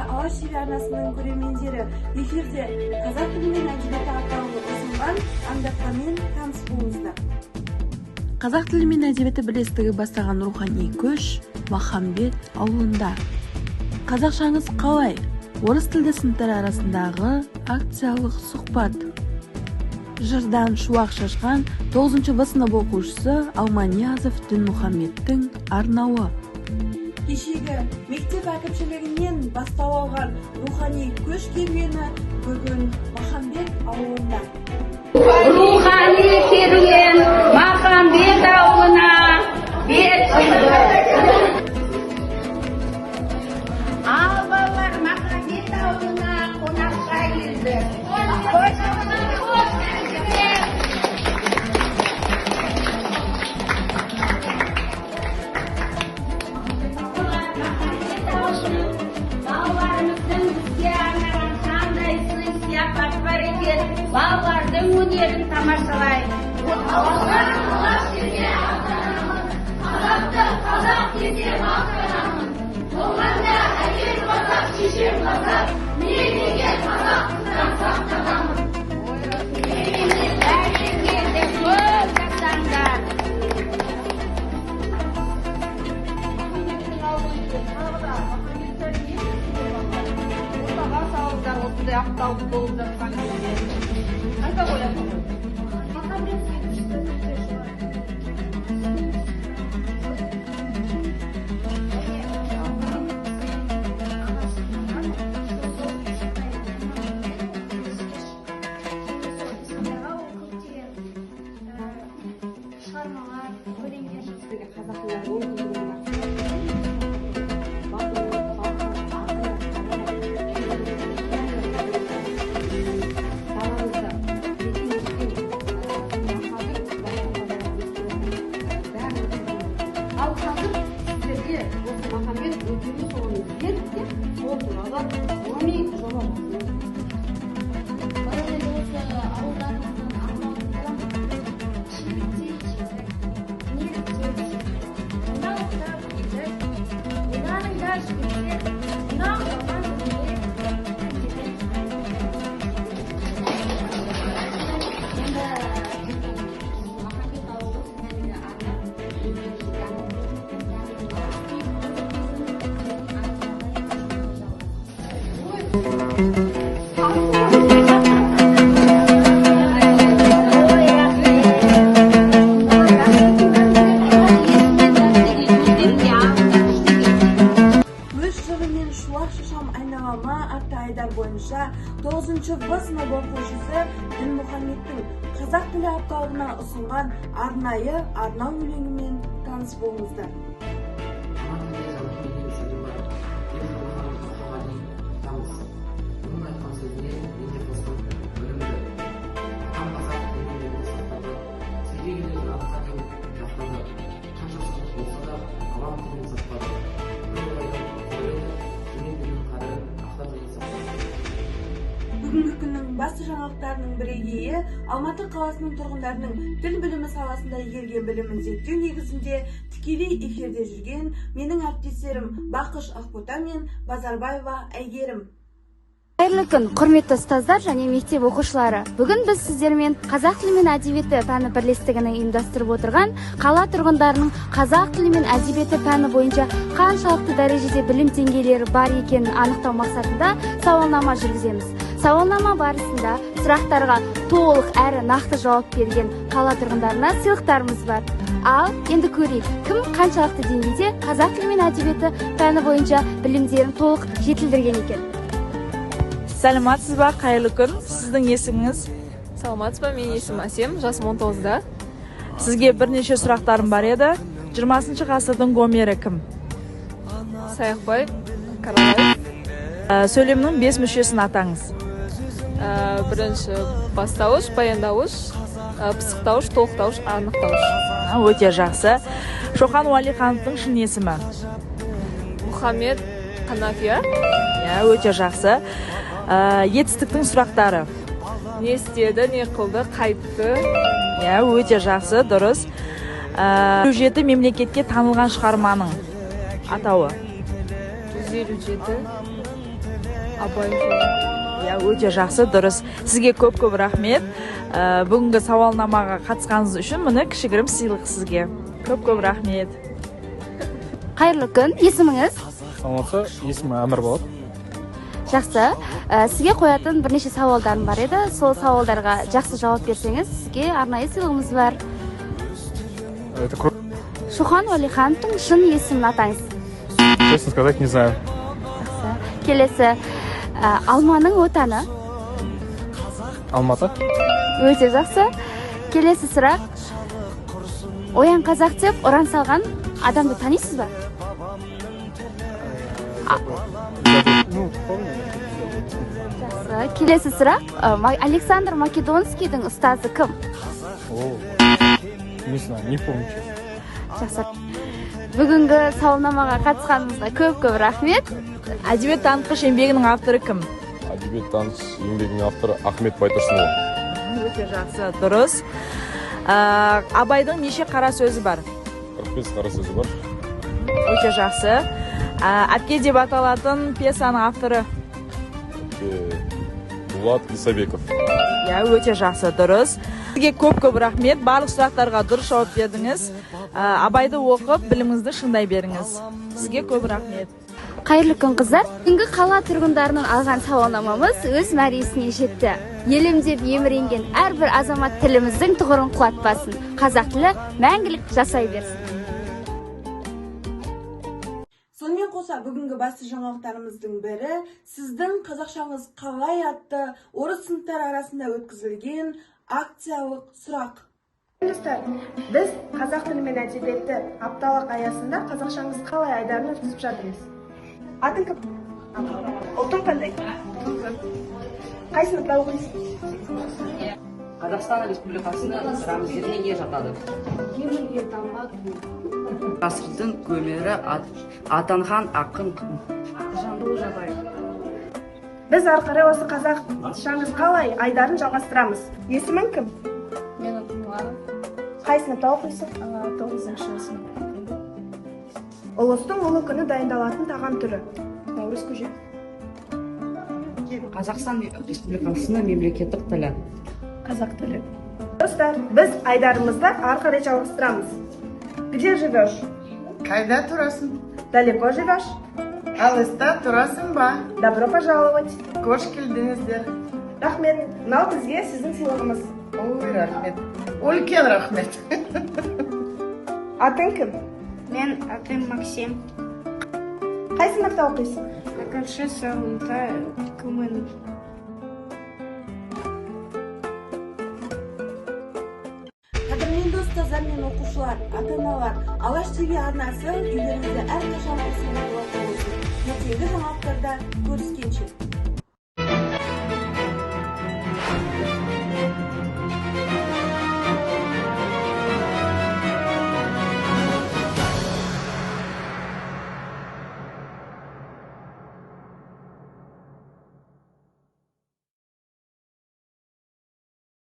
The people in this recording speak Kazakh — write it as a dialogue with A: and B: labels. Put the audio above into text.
A: Алаш TV арнасының көрермендері, эфирде қазақ тілі мен әдебиеті атауы ұсынған аңдатпамен таныс болыңыздар. Қазақ тілі мен әдебиеті бірлестігі бастаған рухани көш Махамбет ауылында. Қазақшаңыз қалай? Орыс тілді сыныптар арасындағы акциялық сұхбат. Жырдан шуақ шашқан 9-шы сынып оқушысы Алманиязов Дінмұхаммедтің арнауы. Кешегі мектеп әкімшілігінен бастау алған рухани көш керуені бүгін Махамбет ауылында.
B: Рухани керуен Махамбет ауылына бет бұрды. Ал балалар Махамбет ауылына қонаққа келді. Балаларымыздың бізге арнаған қандай сый сияпат бар екен, балалардың өнерін тамашалайық. Алаш десе ақтанамын, қазақты қазақ десе мақтанамын. Болғанда әкем қазақ, шешем қазақ, мемлекет қазақтан сақтанамын. Бәрекелді көп жасаңдар.
C: Осындай ақталды болып жатқан кезде қайда қоясың?
A: Атты айдар бойынша 9-шы сынып оқушысы Дінмұхаммедтің қазақ тілі аптауына ұсынған арнайы арнау өлеңімен таныс болыңыздар. Бүгінгі күннің басты жаңалықтарының бірегейі Алматы қаласының тұрғындарының тіл білімі саласында игерген білімін зерттеу негізінде тікелей эфирде жүрген менің әріптестерім Бақыш Ақбота мен Базарбаева Әйгерім.
D: Қайырлы күн, құрметті ұстаздар және мектеп оқушылары. Бүгін біз сіздермен қазақ тілі мен әдебиеті пәні бірлестігінің ұйымдастырып отырған қала тұрғындарының қазақ тілі мен әдебиеті пәні бойынша қаншалықты дәрежеде білім деңгейлері бар екенін анықтау мақсатында сауалнама жүргіземіз. Сауалнама барысында сұрақтарға толық әрі нақты жауап берген қала тұрғындарына сыйлықтарымыз бар. Ал енді көрейік, кім қаншалықты деңгейде қазақ тілі мен әдебиеті пәні бойынша білімдерін толық жетілдірген екен.
E: Сәлеметсіз ба, қайырлы күн. Сіздің есіміңіз?
F: Саламатсыз ба, менің есімім Әсем, жасым 19-да.
E: Сізге бірнеше сұрақтарым бар еді. 20-шы ғасырдың Гомері кім?
F: Саяқбай, Каралай.
E: Сөйлемнің 5 мүшесін атаңыз.
F: Бірінші бастауыш, баяндауыш, пысықтауыш, толықтауыш, анықтауыш.
E: Өте жақсы. Шоқан Уәлихановтың шын есімі?
F: Мұхаммед Қанафия.
E: Өте жақсы. Етістіктің сұрақтары?
F: Не істеді, не қылды, қайтты.
E: Өте жақсы, дұрыс. 107 мемлекетке танылған шығарманың атауы?
F: 157. абай
E: иә, өте жақсы, дұрыс. Сізге көп рахмет. Бүгінгі сауалнамаға қатысқаныңыз үшін міне кішігірім сыйлық сізге. Көп рахмет.
D: Қайырлы күн, есіміңіз?
G: Саламатсыз, есімім Әмір болады.
D: Жақсы. Сізге қоятын бірнеше сауалдарым бар еді. Сол сауалдарға жақсы жауап берсеңіз, сізге арнайы сыйлығымыз бар. Шухан Уәлихановтың шын есімін атаңыз.
G: Честно сказать, не знаю.
D: Жақсы. Келесі, алманың отаны?
G: Алматы.
D: Өте жақсы. Келесі сұрақ. Оян қазақ деп ұран салған адамды танисыз ба? Жақсы. Келесі сұрақ. Александр Македонскийдің ұстазы кім?
G: Не знаю, не помню.
D: Жақсы. Бүгінгі сауалнамаға қатысқаныңызға көп рахмет.
E: Әдебиет танытқыш еңбегінің авторы кім?
H: Әдебиет танытқыш еңбегінің авторы Ахмет Байтұрсынұлы.
E: Өте жақсы, дұрыс. Абайдың неше қара сөзі бар?
H: 45 қара сөзі бар.
E: Өте жақсы. Әпке деп аталатын пьесаның авторы?
H: Дулат Исабеков.
E: Өте жақсы, дұрыс. Сізге көп рахмет. Барлық сұрақтарға дұрыс жауап бердіңіз. Абайды оқып, біліміңізді шыңдай беріңіз. Сізге көп рахмет.
D: Қайырлы күн, қыздар. Бүгінгі қала тұрғындарының алған сауалнамамыз өз мәресіне жетті. Елім деп еміренген әрбір азамат тіліміздің тұғырын құлатпасын. Қазақ тілі мәңгілік жасай берсін.
A: Сонымен қоса бүгінгі басты жаңалықтарымыздың бірі сіздің қазақшаңыз қалай атты орыс сыныптары арасында өткізілген акциялық сұрақ.
I: Достар, біз қазақ тілі мен әдебиеті апталық аясында қазақшаңыз қалай айдарын өткізіп жатырмыз. Атың кім? Ұлтың қандай? Қай сыныпта оқисың?
J: Қазақстан Республикасының рәміздеріне жатады. Ғасырдың көмері атанған ақын Жамбыл Жабай.
I: Біз ары қарай осы қазақшаңыз қалай айдарын жалғастырамыз. Есімің кім?
C: Мен Алтынғаров.
I: Қай сыныпта оқисың?
C: 9-шы сынып.
I: Ұлыстың ұлы күні дайындалатын тағам түрі. Наурыз көже.
J: Қазақстан Республикасының мемлекеттік тілі.
I: Қазақ тілі. Достар, біз айдарымызды ары қарай жалғастырамыз. Где живешь?
K: Қайда тұрасың?
I: Далеко живешь?
K: Алыста тұрасың ба?
I: Добро пожаловать.
K: Қош келдіңіздер.
I: Рахмет. Мынау бізге сіздің сыйлығымыз.
K: Ой, рахмет. Үлкен рахмет.
I: Атың кім?
B: Мен атым Максим.
I: Қай сыныпта оқисың?
B: Екінші сыныпта күмін.
A: Қадірменді ұстаздар мен оқушылар, ата-аналар, Алаш ТV арнасы үйлеріңізде әрқашан қосылып болсын. Ертеңгі жаңалықтарда көріскенше.